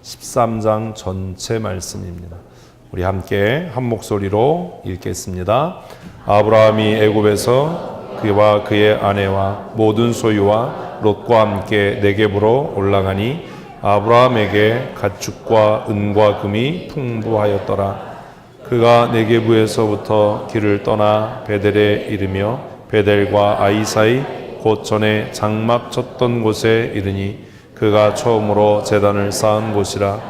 13장 전체 말씀입니다. 우리 함께 한 목소리로 읽겠습니다. 아브라함이 애굽에서 그와 그의 아내와 모든 소유와 롯과 함께 네겝으로 올라가니 아브라함에게 가축과 은과 금이 풍부하였더라. 그가 네겝에서부터 길을 떠나 베델에 이르며 베델과 아이 사이 곧 전에 장막 쳤던 곳에 이르니 그가 처음으로 제단을 쌓은 곳이라.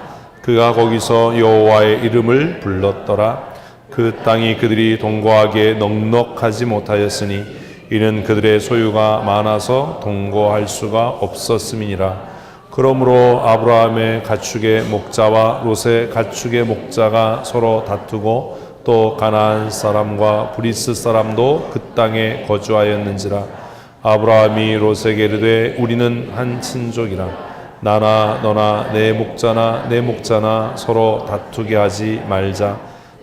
그가 거기서 여호와의 이름을 불렀더라. 그 땅이 그들이 동거하기에 넉넉하지 못하였으니 이는 그들의 소유가 많아서 동거할 수가 없었음이니라. 그러므로 아브라함의 가축의 목자와 롯의 가축의 목자가 서로 다투고 또 가나안 사람과 브리스 사람도 그 땅에 거주하였는지라. 아브라함이 롯에게 이르되 우리는 한 친족이라. 나나 너나 내 목자나 서로 다투게 하지 말자.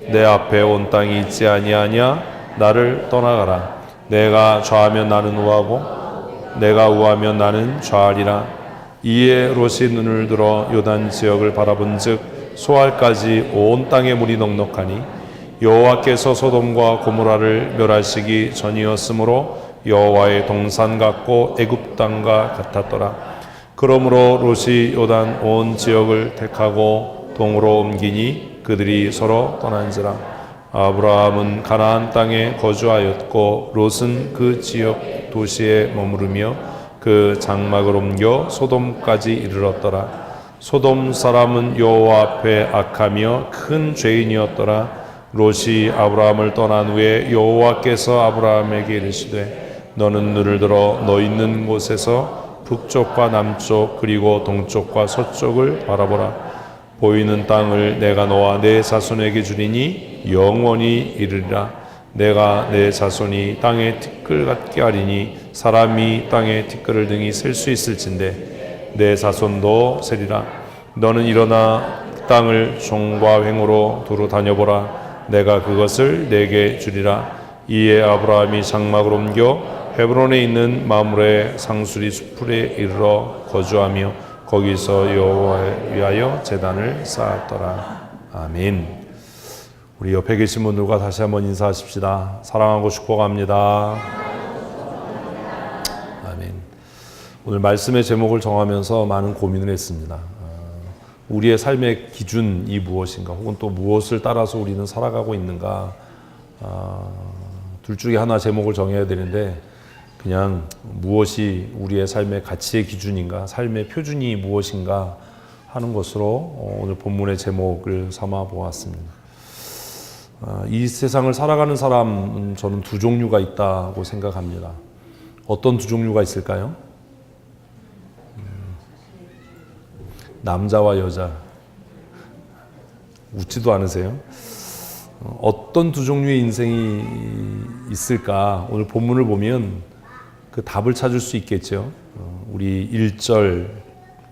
내 앞에 온 땅이 있지 아니하냐? 나를 떠나가라. 내가 좌하면 나는 우하고 내가 우하면 나는 좌하리라. 이에 롯이 눈을 들어 요단 지역을 바라본즉 소알까지 온 땅에 물이 넉넉하니 여호와께서 소돔과 고모라를 멸하시기 전이었으므로 여호와의 동산 같고 애굽 땅과 같았더라. 그러므로 롯이 요단 온 지역을 택하고 동으로 옮기니 그들이 서로 떠난지라. 아브라함은 가나안 땅에 거주하였고 롯은 그 지역 도시에 머무르며 그 장막을 옮겨 소돔까지 이르렀더라. 소돔 사람은 여호와 앞에 악하며 큰 죄인이었더라. 롯이 아브라함을 떠난 후에 여호와께서 아브라함에게 이르시되 너는 눈을 들어 너 있는 곳에서 북쪽과 남쪽 그리고 동쪽과 서쪽을 바라보라. 보이는 땅을 내가 너와 내 자손에게 주리니 영원히 이르리라. 내가 내 자손이 땅에 티끌 같게 하리니 사람이 땅에 티끌을 등이 셀 수 있을진데 내 자손도 세리라. 너는 일어나 땅을 종과 횡으로 두루 다녀보라. 내가 그것을 내게 주리라. 이에 아브라함이 장막을 옮겨 헤브론에 있는 마므레 상수리 수풀에 이르러 거주하며 거기서 여호와에 위하여 제단을 쌓았더라. 아멘. 우리 옆에 계신 분들과 다시 한번 인사하십시다. 사랑하고 축복합니다. 아멘. 오늘 말씀의 제목을 정하면서 많은 고민을 했습니다. 우리의 삶의 기준이 무엇인가, 혹은 또 무엇을 따라서 우리는 살아가고 있는가, 둘 중에 하나 제목을 정해야 되는데 그냥 무엇이 우리의 삶의 가치의 기준인가, 삶의 표준이 무엇인가 하는 것으로 오늘 본문의 제목을 삼아 보았습니다. 이 세상을 살아가는 사람은 저는 두 종류가 있다고 생각합니다. 어떤 두 종류가 있을까요? 남자와 여자. 웃지도 않으세요? 어떤 두 종류의 인생이 있을까? 오늘 본문을 보면 그 답을 찾을 수 있겠죠. 우리 1절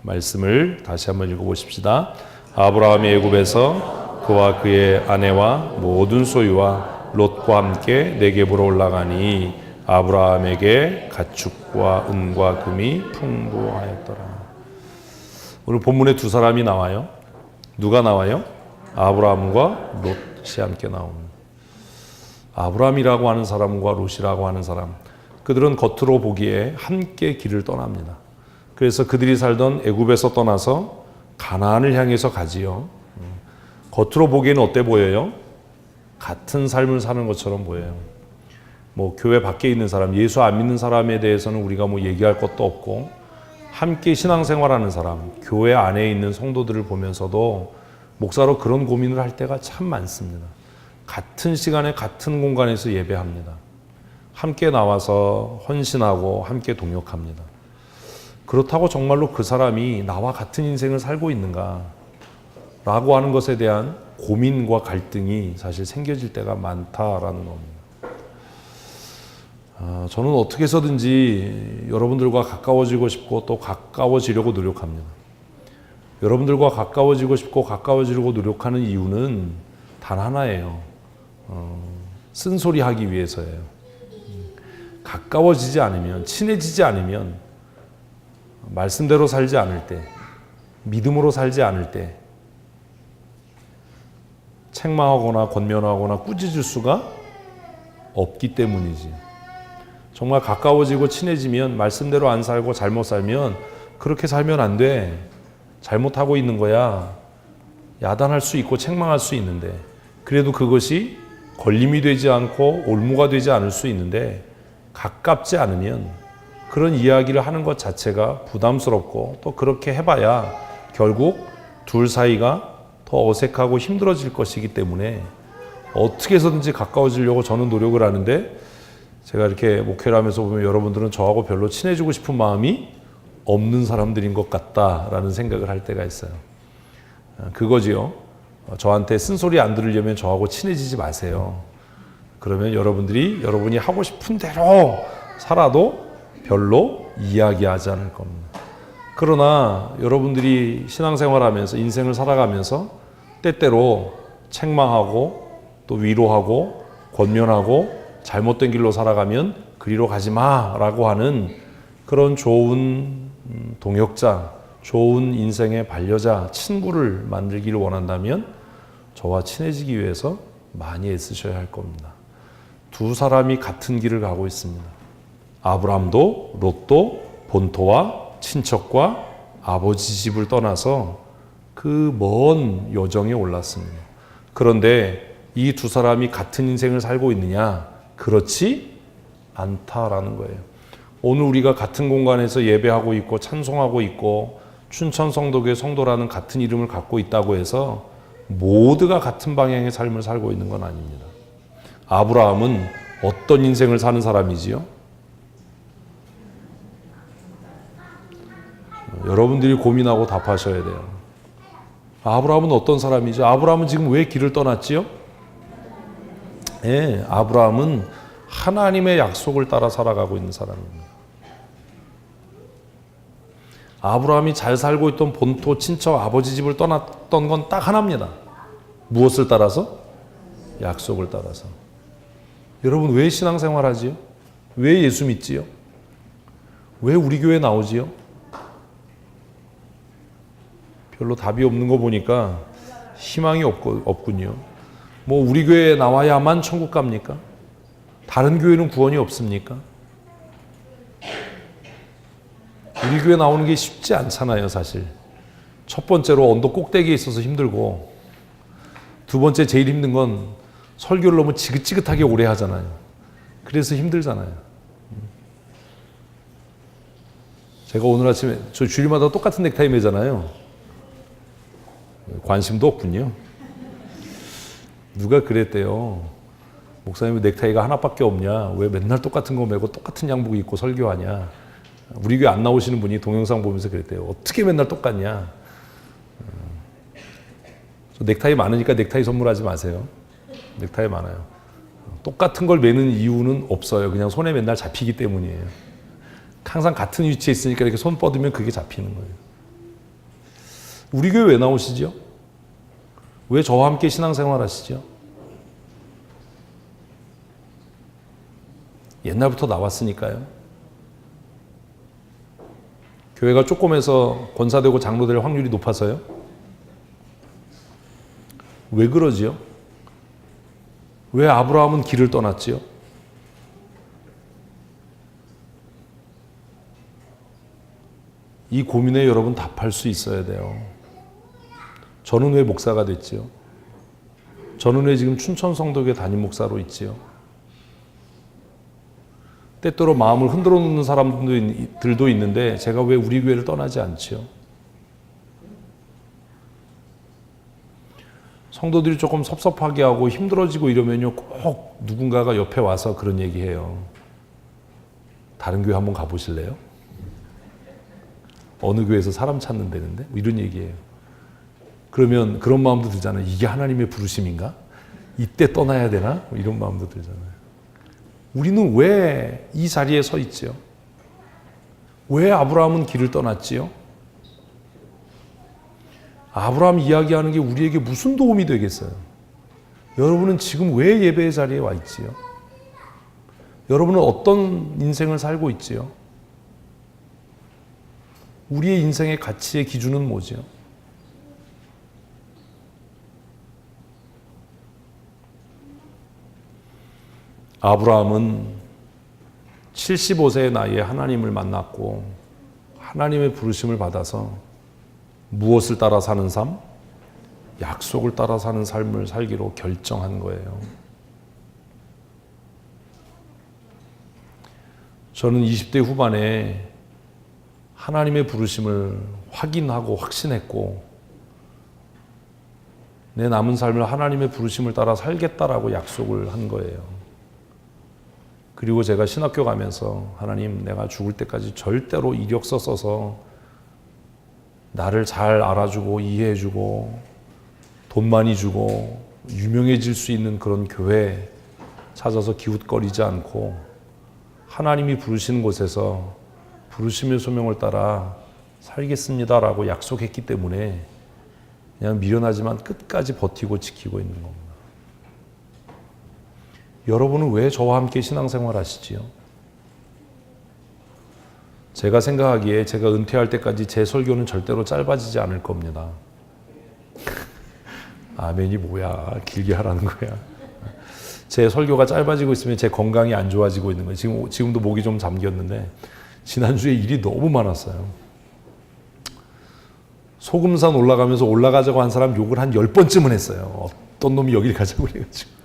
말씀을 다시 한번 읽어보십시다. 아브라함이 애굽에서 그와 그의 아내와 모든 소유와 롯과 함께 네겝으로 올라가니 아브라함에게 가축과 은과 금이 풍부하였더라. 오늘 본문에 두 사람이 나와요. 누가 나와요? 아브라함과 롯이 함께 나옵니다. 아브라함이라고 하는 사람과 롯이라고 하는 사람, 그들은 겉으로 보기에 함께 길을 떠납니다. 그래서 그들이 살던 애굽에서 떠나서 가나안을 향해서 가지요. 겉으로 보기에는 어때 보여요? 같은 삶을 사는 것처럼 보여요. 뭐 교회 밖에 있는 사람, 예수 안 믿는 사람에 대해서는 우리가 뭐 얘기할 것도 없고, 함께 신앙생활하는 사람, 교회 안에 있는 성도들을 보면서도 목사로 그런 고민을 할 때가 참 많습니다. 같은 시간에 같은 공간에서 예배합니다. 함께 나와서 헌신하고 함께 동역합니다. 그렇다고 정말로 그 사람이 나와 같은 인생을 살고 있는가 라고 하는 것에 대한 고민과 갈등이 사실 생겨질 때가 많다라는 겁니다. 저는 어떻게 해서든지 여러분들과 가까워지고 싶고 또 가까워지려고 노력합니다. 여러분들과 가까워지고 싶고 가까워지려고 노력하는 이유는 단 하나예요. 쓴소리 하기 위해서예요. 가까워지지 않으면, 친해지지 않으면, 말씀대로 살지 않을 때, 믿음으로 살지 않을 때 책망하거나 권면하거나 꾸짖을 수가 없기 때문이지. 정말 가까워지고 친해지면 말씀대로 안 살고 잘못 살면 그렇게 살면 안 돼. 잘못하고 있는 거야. 야단할 수 있고 책망할 수 있는데 그래도 그것이 걸림이 되지 않고 올무가 되지 않을 수 있는데 가깝지 않으면 그런 이야기를 하는 것 자체가 부담스럽고 또 그렇게 해봐야 결국 둘 사이가 더 어색하고 힘들어질 것이기 때문에 어떻게 해서든지 가까워지려고 저는 노력을 하는데 제가 이렇게 목회를 하면서 보면 여러분들은 저하고 별로 친해지고 싶은 마음이 없는 사람들인 것 같다라는 생각을 할 때가 있어요. 그거지요. 저한테 쓴소리 안 들으려면 저하고 친해지지 마세요. 그러면 여러분이 하고 싶은 대로 살아도 별로 이야기하지 않을 겁니다. 그러나 여러분들이 신앙생활하면서 인생을 살아가면서 때때로 책망하고 또 위로하고 권면하고 잘못된 길로 살아가면 그리로 가지 마라고 하는 그런 좋은 동역자, 좋은 인생의 반려자, 친구를 만들기를 원한다면 저와 친해지기 위해서 많이 애쓰셔야 할 겁니다. 두 사람이 같은 길을 가고 있습니다. 아브라함도 롯도 본토와 친척과 아버지 집을 떠나서 그 먼 여정에 올랐습니다. 그런데 이 두 사람이 같은 인생을 살고 있느냐? 그렇지 않다라는 거예요. 오늘 우리가 같은 공간에서 예배하고 있고 찬송하고 있고 춘천 성도교회 성도라는 같은 이름을 갖고 있다고 해서 모두가 같은 방향의 삶을 살고 있는 건 아닙니다. 아브라함은 어떤 인생을 사는 사람이지요? 여러분들이 고민하고 답하셔야 돼요. 아브라함은 어떤 사람이죠? 아브라함은 지금 왜 길을 떠났지요? 네, 아브라함은 하나님의 약속을 따라 살아가고 있는 사람입니다. 아브라함이 잘 살고 있던 본토 친척 아버지 집을 떠났던 건 딱 하나입니다. 무엇을 따라서? 약속을 따라서. 여러분 왜 신앙생활 하지요? 왜 예수 믿지요? 왜 우리 교회 나오지요? 별로 답이 없는 거 보니까 희망이 없군요. 뭐 우리 교회에 나와야만 천국 갑니까? 다른 교회는 구원이 없습니까? 우리 교회 나오는 게 쉽지 않잖아요, 사실. 첫 번째로 언덕 꼭대기에 있어서 힘들고, 두 번째 제일 힘든 건 설교를 너무 지긋지긋하게 오래 하잖아요. 그래서 힘들잖아요. 제가 오늘 아침에 저 주일마다 똑같은 넥타이 매잖아요. 관심도 없군요. 누가 그랬대요. 목사님 넥타이가 하나밖에 없냐? 왜 맨날 똑같은 거 매고 똑같은 양복 입고 설교하냐? 우리 교회 안 나오시는 분이 동영상 보면서 그랬대요. 어떻게 맨날 똑같냐? 저 넥타이 많으니까 넥타이 선물하지 마세요. 넥타이 많아요. 똑같은 걸 매는 이유는 없어요. 그냥 손에 맨날 잡히기 때문이에요. 항상 같은 위치에 있으니까 이렇게 손 뻗으면 그게 잡히는 거예요. 우리 교회 왜 나오시죠? 왜 저와 함께 신앙생활 하시죠? 옛날부터 나왔으니까요. 교회가 조그매서 권사되고 장로 될 확률이 높아서요? 왜 그러지요? 왜 아브라함은 길을 떠났지요? 이 고민에 여러분 답할 수 있어야 돼요. 저는 왜 목사가 됐지요? 저는 왜 지금 춘천 성도교회 담임 목사로 있지요? 때때로 마음을 흔들어 놓는 사람들도 있는데 제가 왜 우리 교회를 떠나지 않지요? 성도들이 조금 섭섭하게 하고 힘들어지고 이러면요 꼭 누군가가 옆에 와서 그런 얘기해요. 다른 교회 한번 가보실래요? 어느 교회에서 사람 찾는 데는데? 뭐 이런 얘기예요. 그러면 그런 마음도 들잖아요. 이게 하나님의 부르심인가? 이때 떠나야 되나? 뭐 이런 마음도 들잖아요. 우리는 왜 이 자리에 서 있지요? 왜 아브라함은 길을 떠났지요? 아브라함 이야기하는 게 우리에게 무슨 도움이 되겠어요? 여러분은 지금 왜 예배의 자리에 와 있지요? 여러분은 어떤 인생을 살고 있지요? 우리의 인생의 가치의 기준은 뭐지요? 아브라함은 75세의 나이에 하나님을 만났고 하나님의 부르심을 받아서 무엇을 따라 사는 삶? 약속을 따라 사는 삶을 살기로 결정한 거예요. 저는 20대 후반에 하나님의 부르심을 확인하고 확신했고 내 남은 삶을 하나님의 부르심을 따라 살겠다라고 약속을 한 거예요. 그리고 제가 신학교 가면서 하나님, 내가 죽을 때까지 절대로 이력서 써서 나를 잘 알아주고 이해해주고 돈 많이 주고 유명해질 수 있는 그런 교회 찾아서 기웃거리지 않고 하나님이 부르시는 곳에서 부르심의 소명을 따라 살겠습니다라고 약속했기 때문에 그냥 미련하지만 끝까지 버티고 지키고 있는 겁니다. 여러분은 왜 저와 함께 신앙생활 하시지요? 제가 생각하기에 제가 은퇴할 때까지 제 설교는 절대로 짧아지지 않을 겁니다. 아멘이 뭐야, 길게 하라는 거야. 제 설교가 짧아지고 있으면 제 건강이 안 좋아지고 있는 거예요. 지금도 목이 좀 잠겼는데 지난주에 일이 너무 많았어요. 소금산 올라가면서 올라가자고 한 사람 욕을 한 10번쯤은 했어요. 어떤 놈이 여길 가자고 그래가지고.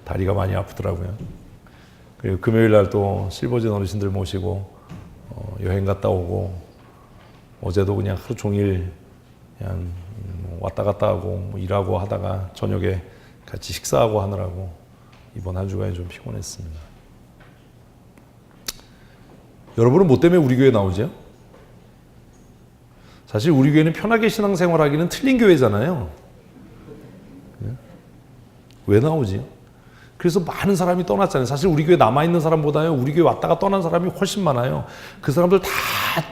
다리가 많이 아프더라고요. 그리고 금요일 날 또 실버진 어르신들 모시고 여행 갔다 오고 어제도 그냥 하루 종일 그냥 왔다 갔다 하고 일하고 하다가 저녁에 같이 식사하고 하느라고 이번 한 주간이 좀 피곤했습니다. 여러분은 뭐 때문에 우리 교회 나오죠? 사실 우리 교회는 편하게 신앙생활하기는 틀린 교회잖아요. 왜 나오지? 그래서 많은 사람이 떠났잖아요. 사실 우리 교회 남아있는 사람보다요, 우리 교회 왔다가 떠난 사람이 훨씬 많아요. 그 사람들 다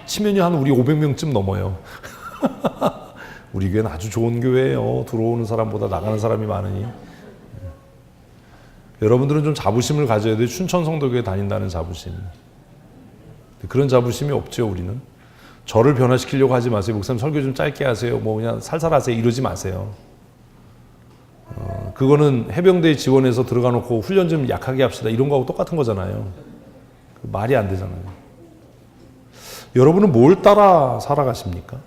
치면이 한 우리 500명쯤 넘어요. 우리 교회는 아주 좋은 교회예요. 들어오는 사람보다 나가는 사람이 많으니. 여러분들은 좀 자부심을 가져야 돼요. 춘천 성도교회 다닌다는 자부심. 그런 자부심이 없죠, 우리는. 저를 변화시키려고 하지 마세요. 목사님 설교 좀 짧게 하세요. 뭐 그냥 살살 하세요. 이러지 마세요. 그거는 해병대에 지원해서 들어가 놓고 훈련 좀 약하게 합시다. 이런 거하고 똑같은 거잖아요. 말이 안 되잖아요. 여러분은 뭘 따라 살아가십니까?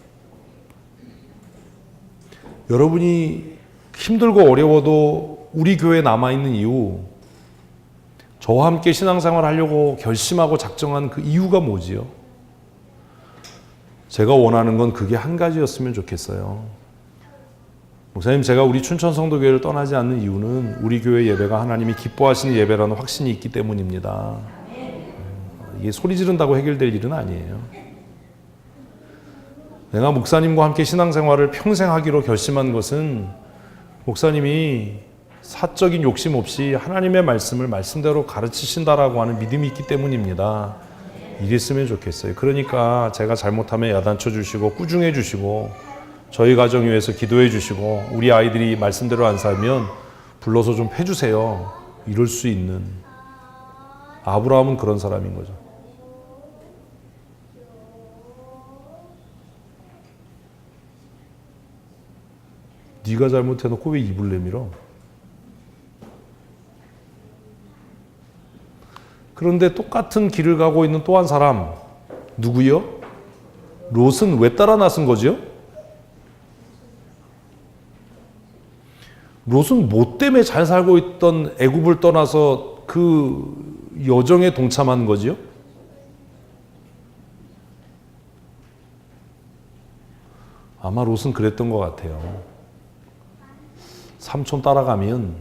여러분이 힘들고 어려워도 우리 교회에 남아있는 이유, 저와 함께 신앙생활 하려고 결심하고 작정한 그 이유가 뭐지요? 제가 원하는 건 그게 한 가지였으면 좋겠어요. 목사님, 제가 우리 춘천 성도교회를 떠나지 않는 이유는 우리 교회 예배가 하나님이 기뻐하시는 예배라는 확신이 있기 때문입니다. 이게 소리 지른다고 해결될 일은 아니에요. 내가 목사님과 함께 신앙생활을 평생 하기로 결심한 것은 목사님이 사적인 욕심 없이 하나님의 말씀을 말씀대로 가르치신다라고 하는 믿음이 있기 때문입니다. 이랬으면 좋겠어요. 그러니까 제가 잘못하면 야단쳐 주시고 꾸중해 주시고 저희 가정 위해서 기도해 주시고 우리 아이들이 말씀대로 안 살면 불러서 좀 해주세요. 이럴 수 있는 아브라함은 그런 사람인 거죠. 네가 잘못해놓고 왜 입을 내밀어? 그런데 똑같은 길을 가고 있는 또 한 사람, 누구요? 롯은 왜 따라 나선 거죠? 롯은 뭐 때문에 잘 살고 있던 애굽을 떠나서 그 여정에 동참한 거지요? 아마 롯은 그랬던 것 같아요. 삼촌 따라가면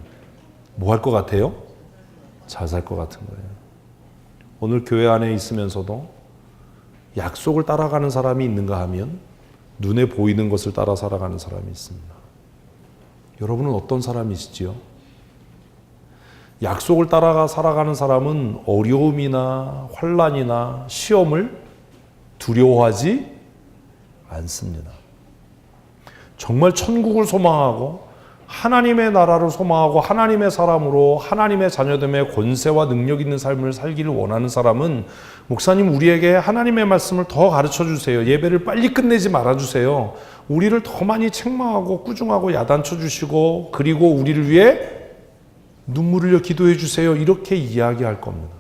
뭐 할 것 같아요? 잘 살 것 같은 거예요. 오늘 교회 안에 있으면서도 약속을 따라가는 사람이 있는가 하면 눈에 보이는 것을 따라 살아가는 사람이 있습니다. 여러분은 어떤 사람이시지요? 약속을 따라가 살아가는 사람은 어려움이나 환난이나 시험을 두려워하지 않습니다. 정말 천국을 소망하고 하나님의 나라를 소망하고 하나님의 사람으로 하나님의 자녀됨의 권세와 능력 있는 삶을 살기를 원하는 사람은 목사님 우리에게 하나님의 말씀을 더 가르쳐 주세요. 예배를 빨리 끝내지 말아 주세요. 우리를 더 많이 책망하고 꾸중하고 야단쳐 주시고 그리고 우리를 위해 눈물 흘려 기도해 주세요. 이렇게 이야기할 겁니다.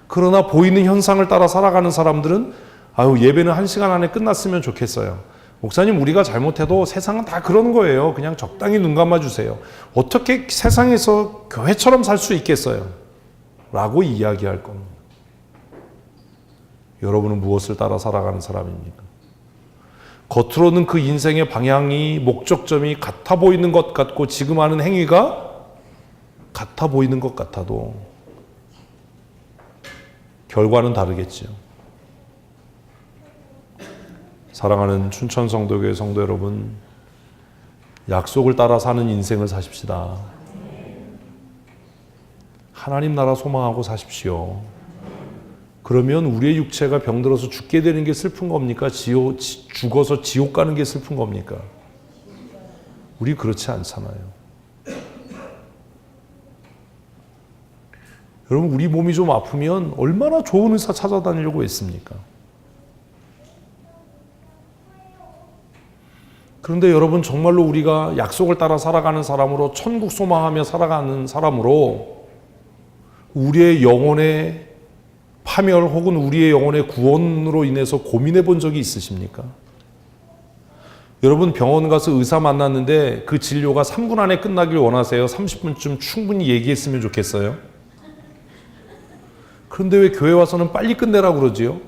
그러나 보이는 현상을 따라 살아가는 사람들은 아유, 예배는 1시간 안에 끝났으면 좋겠어요. 목사님, 우리가 잘못해도 세상은 다 그런 거예요. 그냥 적당히 눈 감아주세요. 어떻게 세상에서 교회처럼 살 수 있겠어요? 라고 이야기할 겁니다. 여러분은 무엇을 따라 살아가는 사람입니까? 겉으로는 그 인생의 방향이, 목적점이 같아 보이는 것 같고 지금 하는 행위가 같아 보이는 것 같아도 결과는 다르겠지요. 사랑하는 춘천성도교회 성도 여러분, 약속을 따라 사는 인생을 사십시다. 하나님 나라 소망하고 사십시오. 그러면 우리의 육체가 병들어서 죽게 되는 게 슬픈 겁니까? 죽어서 지옥 가는 게 슬픈 겁니까? 우리 그렇지 않잖아요. 여러분, 우리 몸이 좀 아프면 얼마나 좋은 의사 찾아다니려고 했습니까? 그런데 여러분, 정말로 우리가 약속을 따라 살아가는 사람으로, 천국 소망하며 살아가는 사람으로 우리의 영혼의 파멸 혹은 우리의 영혼의 구원으로 인해서 고민해 본 적이 있으십니까? 여러분, 병원 가서 의사 만났는데 그 진료가 3분 안에 끝나길 원하세요? 30분쯤 충분히 얘기했으면 좋겠어요? 그런데 왜 교회 와서는 빨리 끝내라고 그러지요?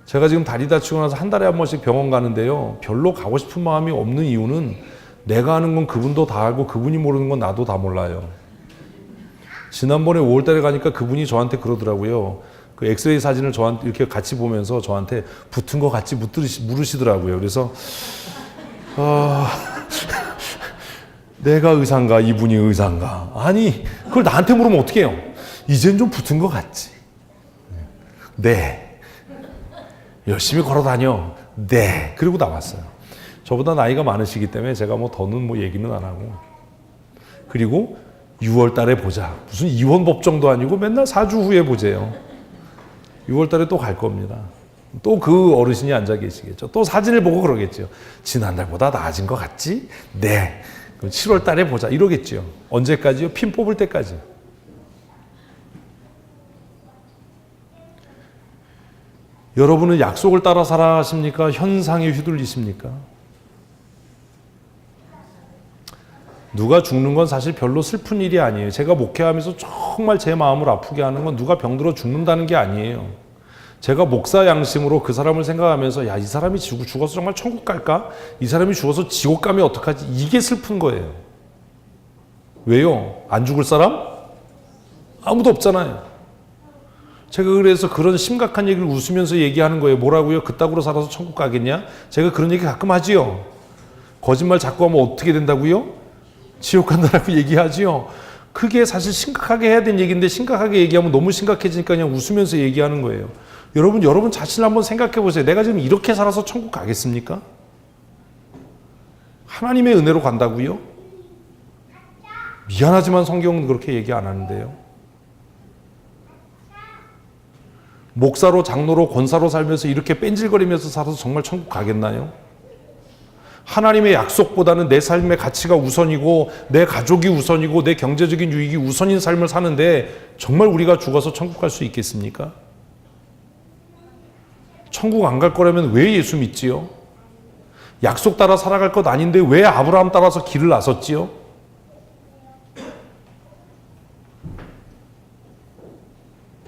제가 지금 다리 다치고 나서 한 달에 한 번씩 병원 가는데요, 별로 가고 싶은 마음이 없는 이유는 내가 아는 건 그분도 다 알고 그분이 모르는 건 나도 다 몰라요. 지난번에 5월달에 가니까 그분이 저한테 그러더라고요. 그 엑스레이 사진을 저한테 이렇게 같이 보면서 저한테 붙은 거 같이 물으시더라고요. 그래서 내가 의사인가 이분이 의사인가? 아니, 그걸 나한테 물으면 어떻게 해요? 이젠 좀 붙은 거 같지? 네. 열심히 걸어다녀. 네. 그리고 나왔어요. 저보다 나이가 많으시기 때문에 제가 더는 얘기는 안 하고. 그리고 6월 달에 보자. 무슨 이혼 법정도 아니고 맨날 4주 후에 보재요. 6월 달에 또 갈 겁니다. 또 그 어르신이 앉아 계시겠죠. 또 사진을 보고 그러겠죠. 지난달보다 나아진 것 같지? 네. 그럼 7월 달에 보자. 이러겠죠. 언제까지요? 핀 뽑을 때까지. 여러분은 약속을 따라 살아가십니까? 현상에 휘둘리십니까? 누가 죽는 건 사실 별로 슬픈 일이 아니에요. 제가 목회하면서 정말 제 마음을 아프게 하는 건 누가 병들어 죽는다는 게 아니에요. 제가 목사 양심으로 그 사람을 생각하면서 야, 이 사람이 죽어서 정말 천국 갈까? 이 사람이 죽어서 지옥 가면 어떡하지? 이게 슬픈 거예요. 왜요? 안 죽을 사람? 아무도 없잖아요. 제가 그래서 그런 심각한 얘기를 웃으면서 얘기하는 거예요. 뭐라고요? 그따구로 살아서 천국 가겠냐? 제가 그런 얘기 가끔 하지요. 거짓말 자꾸 하면 어떻게 된다고요? 지옥 간다라고 얘기하지요. 그게 사실 심각하게 해야 되는 얘기인데 심각하게 얘기하면 너무 심각해지니까 그냥 웃으면서 얘기하는 거예요. 여러분 자신을 한번 생각해 보세요. 내가 지금 이렇게 살아서 천국 가겠습니까? 하나님의 은혜로 간다고요? 미안하지만 성경은 그렇게 얘기 안 하는데요. 목사로, 장로로, 권사로 살면서 이렇게 뺀질거리면서 살아서 정말 천국 가겠나요? 하나님의 약속보다는 내 삶의 가치가 우선이고 내 가족이 우선이고 내 경제적인 유익이 우선인 삶을 사는데 정말 우리가 죽어서 천국 갈 수 있겠습니까? 천국 안 갈 거라면 왜 예수 믿지요? 약속 따라 살아갈 것 아닌데 왜 아브라함 따라서 길을 나섰지요?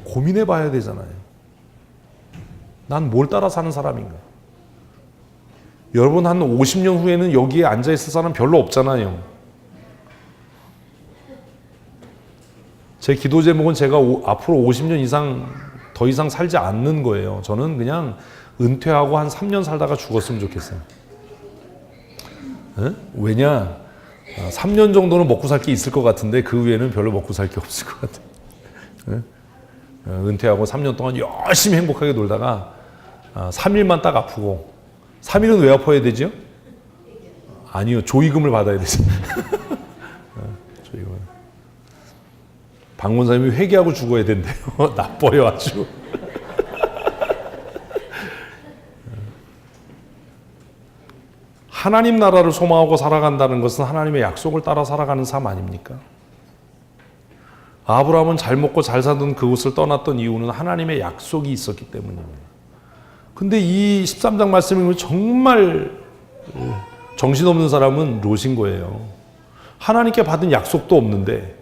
고민해 봐야 되잖아요. 난 뭘 따라 사는 사람인가? 여러분, 한 50년 후에는 여기에 앉아있을 사람 별로 없잖아요. 제 기도 제목은 제가 앞으로 50년 이상 더 이상 살지 않는 거예요. 저는 그냥 은퇴하고 한 3년 살다가 죽었으면 좋겠어요. 에? 왜냐? 3년 정도는 먹고 살 게 있을 것 같은데 그 위에는 별로 먹고 살 게 없을 것 같아요. 에? 은퇴하고 3년 동안 열심히 행복하게 놀다가 3일만 딱 아프고 3일은 왜 아파야 되죠? 아니요. 조의금을 받아야 되죠. 조의금. 박문사님이 회개하고 죽어야 된대요. 나빠요 아주. 하나님 나라를 소망하고 살아간다는 것은 하나님의 약속을 따라 살아가는 삶 아닙니까? 아브라함은 잘 먹고 잘 사던 그곳을 떠났던 이유는 하나님의 약속이 있었기 때문입니다. 근데 이 13장 말씀을 정말 정신없는 사람은 롯인 거예요. 하나님께 받은 약속도 없는데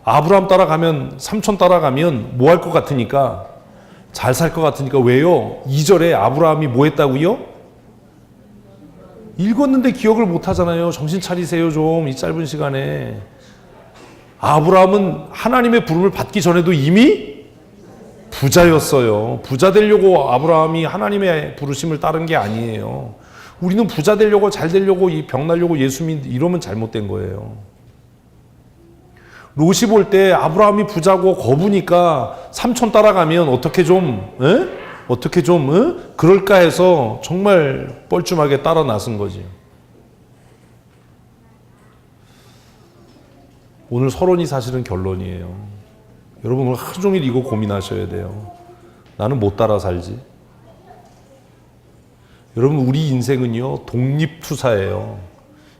아브라함 따라가면, 삼촌 따라가면 뭐 할 것 같으니까, 잘 살 것 같으니까. 왜요? 2절에 아브라함이 뭐 했다고요? 읽었는데 기억을 못 하잖아요. 정신 차리세요 좀, 이 짧은 시간에. 아브라함은 하나님의 부름을 받기 전에도 이미 부자였어요. 부자 되려고 아브라함이 하나님의 부르심을 따른 게 아니에요. 우리는 부자 되려고, 잘 되려고, 병 날려고 예수 믿, 이러면 잘못된 거예요. 롯이 볼 때 아브라함이 부자고 거부니까 삼촌 따라가면 어떻게 좀 그럴까 해서 정말 뻘쭘하게 따라 나선 거지. 오늘 서론이 사실은 결론이에요. 여러분 오늘 하루 종일 이거 고민하셔야 돼요. 나는 못 따라 살지. 여러분 우리 인생은요 독립투사예요.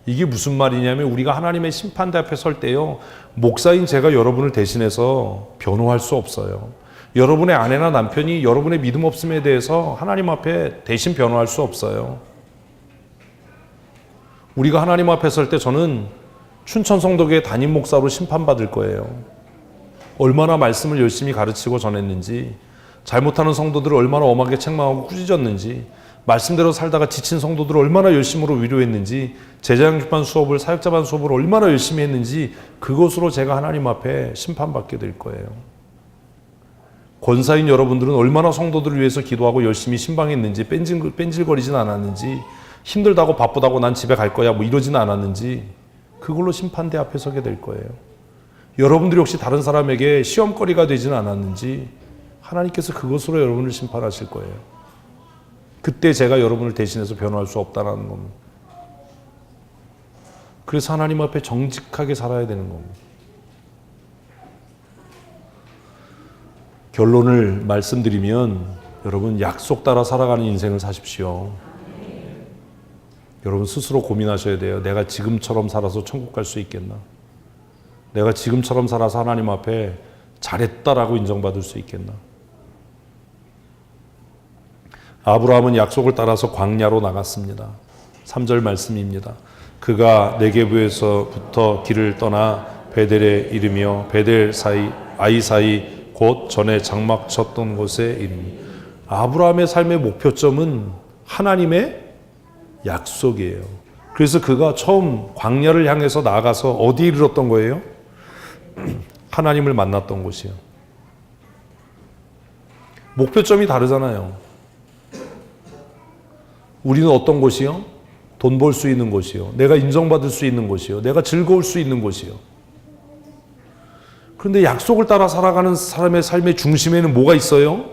이게 무슨 말이냐면 우리가 하나님의 심판대 앞에 설 때요, 목사인 제가 여러분을 대신해서 변호할 수 없어요. 여러분의 아내나 남편이 여러분의 믿음 없음에 대해서 하나님 앞에 대신 변호할 수 없어요. 우리가 하나님 앞에 설 때 저는 춘천 성도교회 담임 목사로 심판받을 거예요. 얼마나 말씀을 열심히 가르치고 전했는지, 잘못하는 성도들을 얼마나 엄하게 책망하고 꾸짖었는지, 말씀대로 살다가 지친 성도들을 얼마나 열심으로 위로했는지, 제자양육반 수업을, 사역자반 수업을 얼마나 열심히 했는지, 그것으로 제가 하나님 앞에 심판받게 될 거예요. 권사인 여러분들은 얼마나 성도들을 위해서 기도하고 열심히 신방했는지, 뺀질거리진 않았는지, 힘들다고 바쁘다고 난 집에 갈 거야 뭐 이러진 않았는지, 그걸로 심판대 앞에 서게 될 거예요. 여러분들이 혹시 다른 사람에게 시험거리가 되지는 않았는지 하나님께서 그것으로 여러분을 심판하실 거예요. 그때 제가 여러분을 대신해서 변호할 수 없다는 겁니다. 그래서 하나님 앞에 정직하게 살아야 되는 겁니다. 결론을 말씀드리면 여러분 약속 따라 살아가는 인생을 사십시오. 여러분 스스로 고민하셔야 돼요. 내가 지금처럼 살아서 천국 갈 수 있겠나? 내가 지금처럼 살아서 하나님 앞에 잘했다라고 인정받을 수 있겠나? 아브라함은 약속을 따라서 광야로 나갔습니다. 3절 말씀입니다. 그가 네게부에서부터 길을 떠나 베델에 이르며 베델 사이 아이 사이 곧 전에 장막 쳤던 곳에 이르니, 아브라함의 삶의 목표점은 하나님의 약속이에요. 그래서 그가 처음 광야를 향해서 나가서 어디에 이르렀던 거예요? 하나님을 만났던 곳이요. 목표점이 다르잖아요. 우리는 어떤 곳이요? 돈 벌 수 있는 곳이요. 내가 인정받을 수 있는 곳이요. 내가 즐거울 수 있는 곳이요. 그런데 약속을 따라 살아가는 사람의 삶의 중심에는 뭐가 있어요?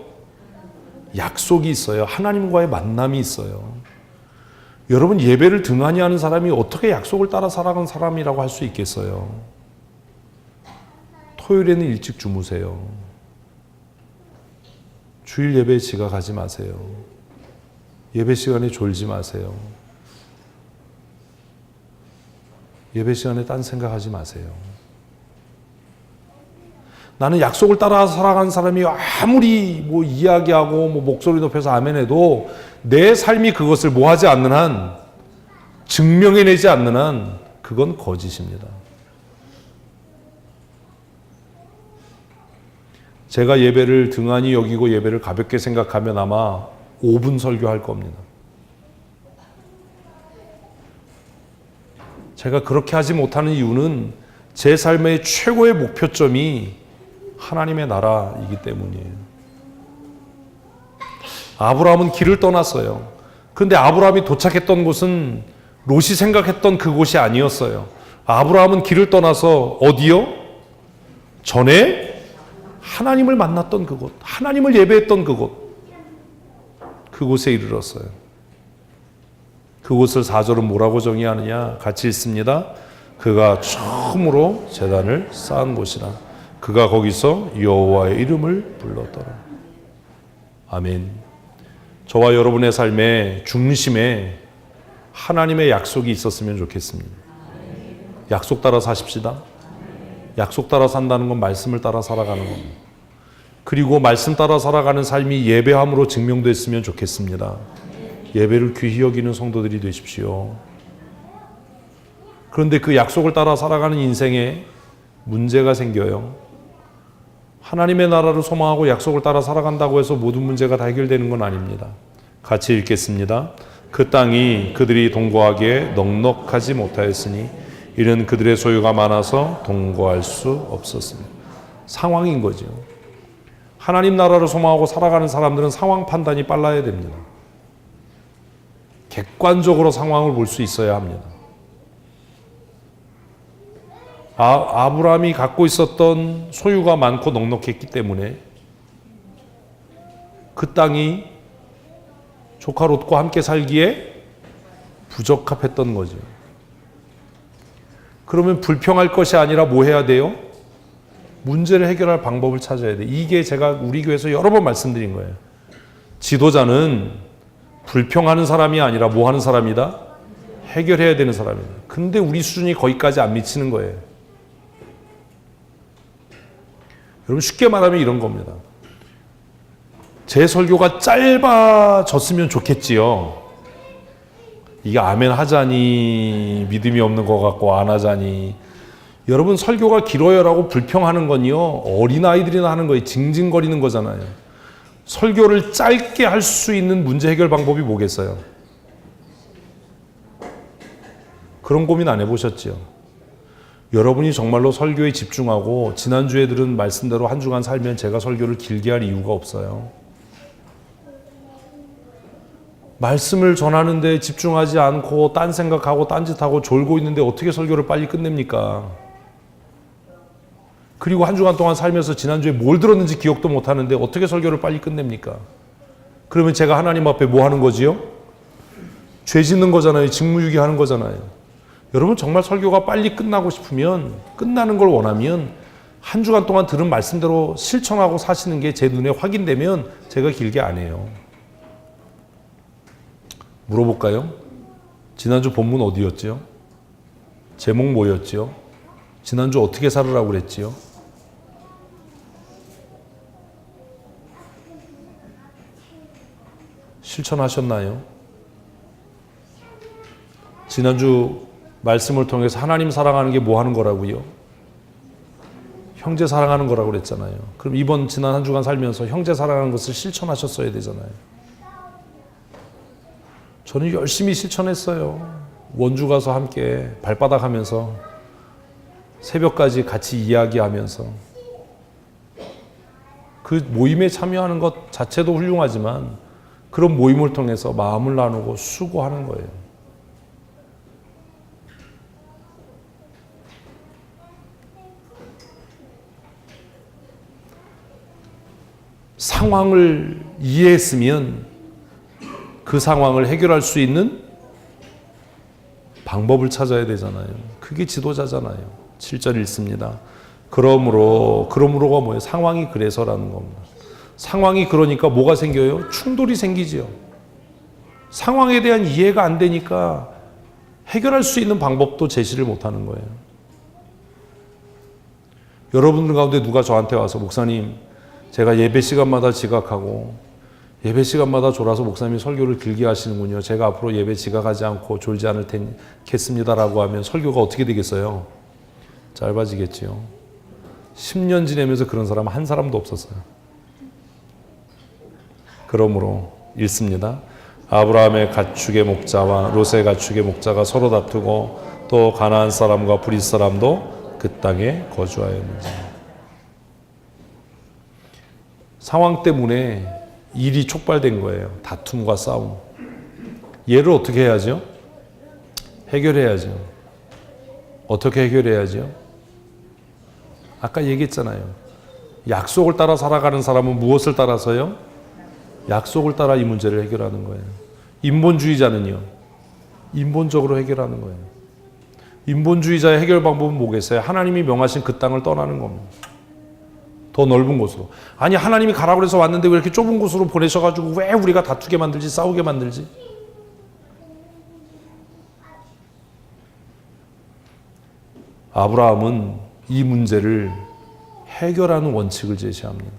약속이 있어요. 하나님과의 만남이 있어요. 여러분 예배를 등한히 하는 사람이 어떻게 약속을 따라 살아가는 사람이라고 할 수 있겠어요? 토요일에는 일찍 주무세요. 주일 예배에 지각하지 마세요. 예배 시간에 졸지 마세요. 예배 시간에 딴 생각하지 마세요. 나는 약속을 따라 살아가는 사람이 아무리 뭐 이야기하고 뭐 목소리 높여서 아멘해도 내 삶이 그것을 뭐 하지 않는 한, 증명해내지 않는 한 그건 거짓입니다. 제가 예배를 등한히 여기고 예배를 가볍게 생각하면 아마 5분 설교할 겁니다. 제가 그렇게 하지 못하는 이유는 제 삶의 최고의 목표점이 하나님의 나라이기 때문이에요. 아브라함은 길을 떠났어요. 그런데 아브라함이 도착했던 곳은 롯이 생각했던 그곳이 아니었어요. 아브라함은 길을 떠나서 어디요? 전에 하나님을 만났던 그곳, 하나님을 예배했던 그곳에 이르렀어요. 그곳을 4절은 뭐라고 정의하느냐? 같이 읽습니다. 그가 처음으로 제단을 쌓은 곳이라. 그가 거기서 여호와의 이름을 불렀더라. 아멘. 저와 여러분의 삶의 중심에 하나님의 약속이 있었으면 좋겠습니다. 약속 따라 사십시다. 약속 따라 산다는 건 말씀을 따라 살아가는 겁니다. 그리고 말씀 따라 살아가는 삶이 예배함으로 증명됐으면 좋겠습니다. 예배를 귀히 여기는 성도들이 되십시오. 그런데 그 약속을 따라 살아가는 인생에 문제가 생겨요. 하나님의 나라를 소망하고 약속을 따라 살아간다고 해서 모든 문제가 다 해결되는 건 아닙니다. 같이 읽겠습니다. 그 땅이 그들이 동거하기에 넉넉하지 못하였으니 이는 그들의 소유가 많아서 동거할 수 없었습니다. 상황인 거죠. 하나님 나라를 소망하고 살아가는 사람들은 상황 판단이 빨라야 됩니다. 객관적으로 상황을 볼 수 있어야 합니다. 아브라함이 갖고 있었던 소유가 많고 넉넉했기 때문에 그 땅이 조카 롯과 함께 살기에 부적합했던 거죠. 그러면 불평할 것이 아니라 뭐 해야 돼요? 문제를 해결할 방법을 찾아야 돼. 이게 제가 우리 교회에서 여러 번 말씀드린 거예요. 지도자는 불평하는 사람이 아니라 뭐 하는 사람이다? 해결해야 되는 사람이다. 근데 우리 수준이 거기까지 안 미치는 거예요. 여러분 쉽게 말하면 이런 겁니다. 제 설교가 짧아졌으면 좋겠지요. 이게 아멘 하자니 믿음이 없는 것 같고 안 하자니. 여러분 설교가 길어요라고 불평하는 건요. 어린아이들이나 하는 거예요. 징징거리는 거잖아요. 설교를 짧게 할 수 있는 문제 해결 방법이 뭐겠어요? 그런 고민 안 해보셨지요? 여러분이 정말로 설교에 집중하고 지난주에 들은 말씀대로 한 주간 살면 제가 설교를 길게 할 이유가 없어요. 말씀을 전하는데 집중하지 않고 딴 생각하고 딴짓하고 졸고 있는데 어떻게 설교를 빨리 끝냅니까? 그리고 한 주간 동안 살면서 지난주에 뭘 들었는지 기억도 못하는데 어떻게 설교를 빨리 끝냅니까? 그러면 제가 하나님 앞에 뭐 하는 거지요? 죄 짓는 거잖아요. 직무유기 하는 거잖아요. 여러분 정말 설교가 빨리 끝나고 싶으면, 끝나는 걸 원하면 한 주간 동안 들은 말씀대로 실천하고 사시는 게 제 눈에 확인되면 제가 길게 안 해요. 물어볼까요? 지난주 본문 어디였지요? 제목 뭐였지요? 지난주 어떻게 살으라고 그랬지요? 실천하셨나요? 지난주 말씀을 통해서 하나님 사랑하는 게 뭐 하는 거라고요? 형제 사랑하는 거라고 그랬잖아요. 그럼 이번 지난 한 주간 살면서 형제 사랑하는 것을 실천하셨어야 되잖아요. 저는 열심히 실천했어요. 원주 가서 함께 발바닥 하면서 새벽까지 같이 이야기하면서 그 모임에 참여하는 것 자체도 훌륭하지만 그런 모임을 통해서 마음을 나누고 수고하는 거예요. 상황을 이해했으면 그 상황을 해결할 수 있는 방법을 찾아야 되잖아요. 그게 지도자잖아요. 7절 읽습니다. 그러므로가 뭐예요? 상황이 그래서라는 겁니다. 상황이 그러니까 뭐가 생겨요? 충돌이 생기지요. 상황에 대한 이해가 안 되니까 해결할 수 있는 방법도 제시를 못하는 거예요. 여러분들 가운데 누가 저한테 와서 목사님 제가 예배 시간마다 지각하고 예배 시간마다 졸아서 목사님이 설교를 길게 하시는군요. 제가 앞으로 예배 지각하지 않고 졸지 않을 테겠습니다라고 하면 설교가 어떻게 되겠어요? 짧아지겠지요. 10년 지내면서 그런 사람 한 사람도 없었어요. 그러므로 읽습니다. 아브라함의 가축의 목자와 롯의 가축의 목자가 서로 다투고 또 가나안 사람과 브릿 사람도 그 땅에 거주하였는지. 상황 때문에 일이 촉발된 거예요. 다툼과 싸움. 얘를 어떻게 해야죠? 해결해야죠. 어떻게 해결해야죠? 아까 얘기했잖아요. 약속을 따라 살아가는 사람은 무엇을 따라서요? 약속을 따라 이 문제를 해결하는 거예요. 인본주의자는요? 인본적으로 해결하는 거예요. 인본주의자의 해결 방법은 뭐겠어요? 하나님이 명하신 그 땅을 떠나는 겁니다. 더 넓은 곳으로. 아니 하나님이 가라고 해서 왔는데 왜 이렇게 좁은 곳으로 보내셔가지고 왜 우리가 다투게 만들지, 싸우게 만들지? 아브라함은 이 문제를 해결하는 원칙을 제시합니다.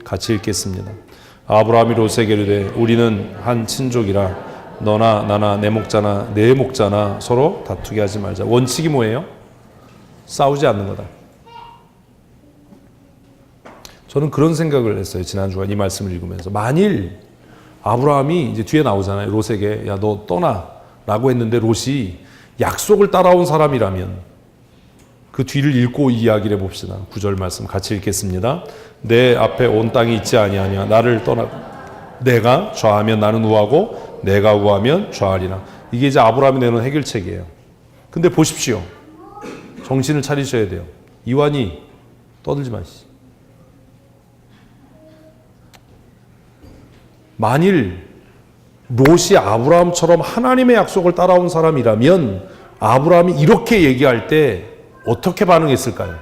같이 읽겠습니다. 아브라함이 롯에게 이르되 우리는 한 친족이라 너나 나나 내 목자나 내 목자나 서로 다투게 하지 말자. 원칙이 뭐예요? 싸우지 않는 거다. 저는 그런 생각을 했어요. 지난주에 이 말씀을 읽으면서. 만일 아브라함이 이제 뒤에 나오잖아요. 롯에게 야 너 떠나 라고 했는데 롯이 약속을 따라온 사람이라면 그 뒤를 읽고 이야기를 해봅시다. 9절 말씀 같이 읽겠습니다. 내 앞에 온 땅이 있지 아니하냐. 나를 떠나 내가 좌하면 나는 우하고 내가 우하면 좌하리라. 이게 이제 아브라함이 내놓은 해결책이에요. 근데 보십시오. 정신을 차리셔야 돼요. 이완이 떠들지 마시죠. 만일 롯이 아브라함처럼 하나님의 약속을 따라온 사람이라면 아브라함이 이렇게 얘기할 때 어떻게 반응했을까요?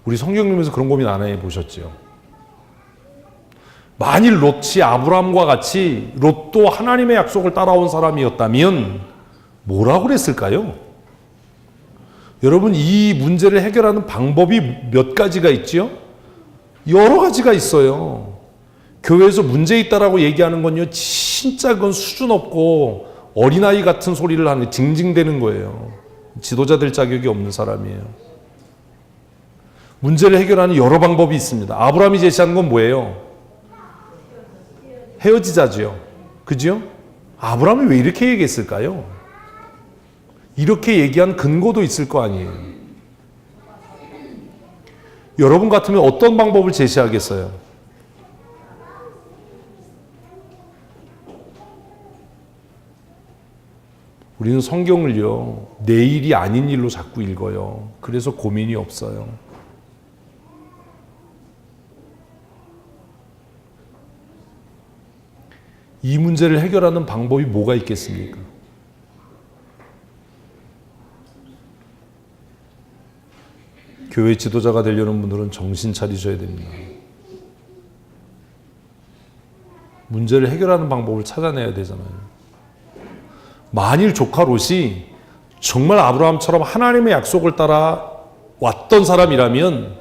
우리 성경 읽으면서 그런 고민 안 해보셨죠? 만일 롯이 아브라함과 같이 롯도 하나님의 약속을 따라온 사람이었다면 뭐라고 그랬을까요? 여러분, 이 문제를 해결하는 방법이 몇 가지가 있죠? 여러 가지가 있어요. 교회에서 문제 있다라고 얘기하는 건요, 진짜 그건 수준 없고 어린아이 같은 소리를 하는, 징징대는 거예요. 지도자 될 자격이 없는 사람이에요. 문제를 해결하는 여러 방법이 있습니다. 아브라함이 제시한 건 뭐예요? 헤어지자지요. 그죠? 아브라함이 왜 이렇게 얘기했을까요? 이렇게 얘기한 근거도 있을 거 아니에요. 여러분 같으면 어떤 방법을 제시하겠어요? 우리는 성경을요, 내일이 아닌 일로 자꾸 읽어요. 그래서 고민이 없어요. 이 문제를 해결하는 방법이 뭐가 있겠습니까? 교회 지도자가 되려는 분들은 정신 차리셔야 됩니다. 문제를 해결하는 방법을 찾아내야 되잖아요. 만일 조카 롯이 정말 아브라함처럼 하나님의 약속을 따라 왔던 사람이라면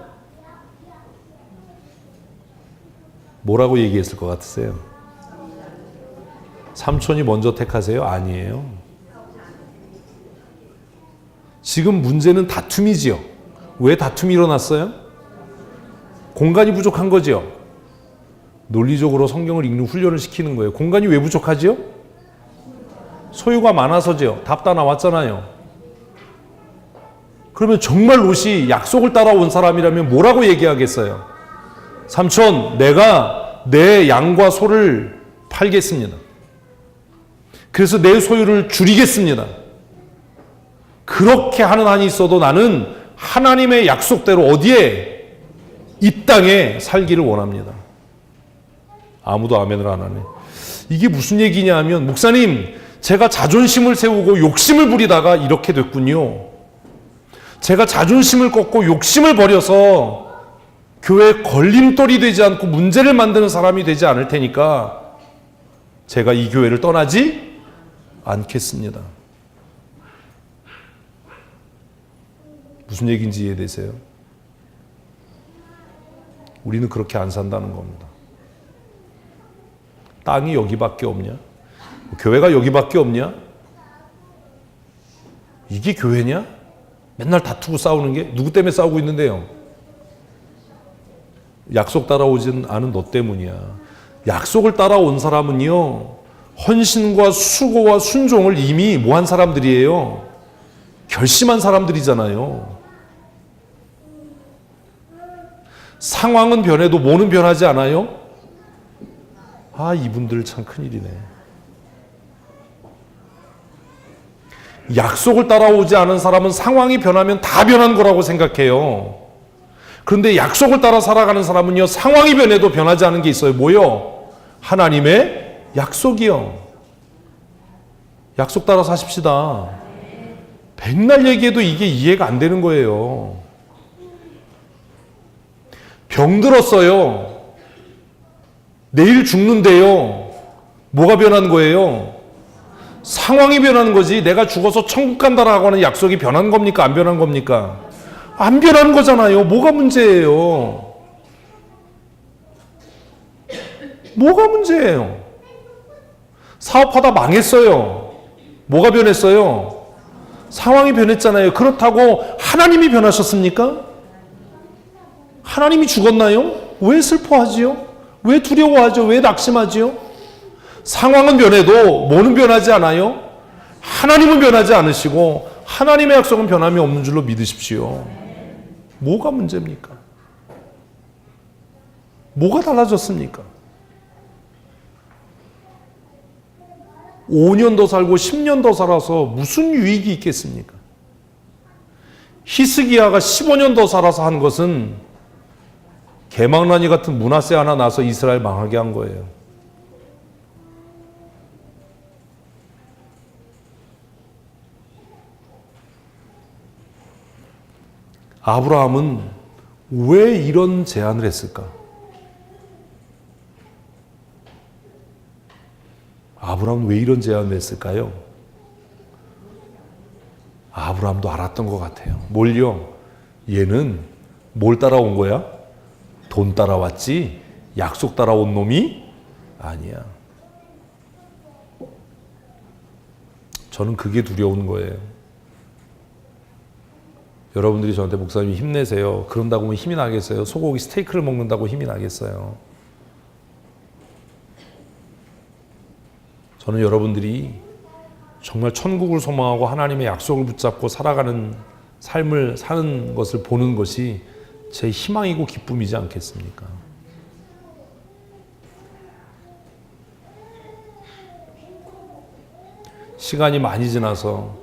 뭐라고 얘기했을 것 같으세요? 삼촌이 먼저 택하세요? 아니에요. 지금 문제는 다툼이지요. 왜 다툼이 일어났어요? 공간이 부족한 거지요. 논리적으로 성경을 읽는 훈련을 시키는 거예요. 공간이 왜 부족하지요? 소유가 많아서지요. 답 다 나왔잖아요. 그러면 정말 롯이 약속을 따라온 사람이라면 뭐라고 얘기하겠어요? 삼촌, 내가 내 양과 소를 팔겠습니다. 그래서 내 소유를 줄이겠습니다. 그렇게 하는 한이 있어도 나는 하나님의 약속대로 어디에? 이 땅에 살기를 원합니다. 아무도 아멘을 안 하네. 이게 무슨 얘기냐 하면, 목사님, 제가 자존심을 세우고 욕심을 부리다가 이렇게 됐군요. 제가 자존심을 꺾고 욕심을 버려서 교회에 걸림돌이 되지 않고 문제를 만드는 사람이 되지 않을 테니까 제가 이 교회를 떠나지 않겠습니다. 무슨 얘기인지 이해되세요? 우리는 그렇게 안 산다는 겁니다. 땅이 여기밖에 없냐? 교회가 여기밖에 없냐? 이게 교회냐? 맨날 다투고 싸우는 게 누구 때문에 싸우고 있는데요? 약속 따라오진 않은 너 때문이야. 약속을 따라온 사람은요, 헌신과 수고와 순종을 이미 뭐한 사람들이에요? 결심한 사람들이잖아요. 상황은 변해도 뭐는 변하지 않아요? 아, 이분들 참 큰일이네. 약속을 따라오지 않은 사람은 상황이 변하면 다 변한 거라고 생각해요. 그런데 약속을 따라 살아가는 사람은요, 상황이 변해도 변하지 않은 게 있어요. 뭐요? 하나님의 약속이요. 약속 따라 사십시다. 백날 얘기해도 이게 이해가 안 되는 거예요. 병들었어요. 내일 죽는데요. 뭐가 변한 거예요? 상황이 변하는 거지. 내가 죽어서 천국 간다라고 하는 약속이 변한 겁니까? 안 변한 겁니까? 안 변한 거잖아요. 뭐가 문제예요? 뭐가 문제예요? 사업하다 망했어요. 뭐가 변했어요? 상황이 변했잖아요. 그렇다고 하나님이 변하셨습니까? 하나님이 죽었나요? 왜 슬퍼하지요? 왜 두려워하죠? 왜 낙심하지요? 상황은 변해도 뭐는 변하지 않아요? 하나님은 변하지 않으시고 하나님의 약속은 변함이 없는 줄로 믿으십시오. 뭐가 문제입니까? 뭐가 달라졌습니까? 5년 더 살고 10년 더 살아서 무슨 유익이 있겠습니까? 히스기야가 15년 더 살아서 한 것은 개망나니 같은 므낫세 하나 나서 이스라엘 망하게 한 거예요. 아브라함은 왜 이런 제안을 했을까? 아브라함은 왜 이런 제안을 했을까요? 아브라함도 알았던 것 같아요. 뭘요? 얘는 뭘 따라온 거야? 돈 따라왔지 약속 따라온 놈이 아니야. 저는 그게 두려운 거예요. 여러분들이 저한테 목사님 힘내세요. 그런다고 하면 힘이 나겠어요? 소고기 스테이크를 먹는다고 힘이 나겠어요? 저는 여러분들이 정말 천국을 소망하고 하나님의 약속을 붙잡고 살아가는 삶을 사는 것을 보는 것이 제 희망이고 기쁨이지 않겠습니까? 시간이 많이 지나서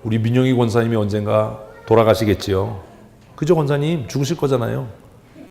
우리 민영희 권사님이 언젠가 돌아가시겠지요. 그죠, 권사님? 죽으실 거잖아요.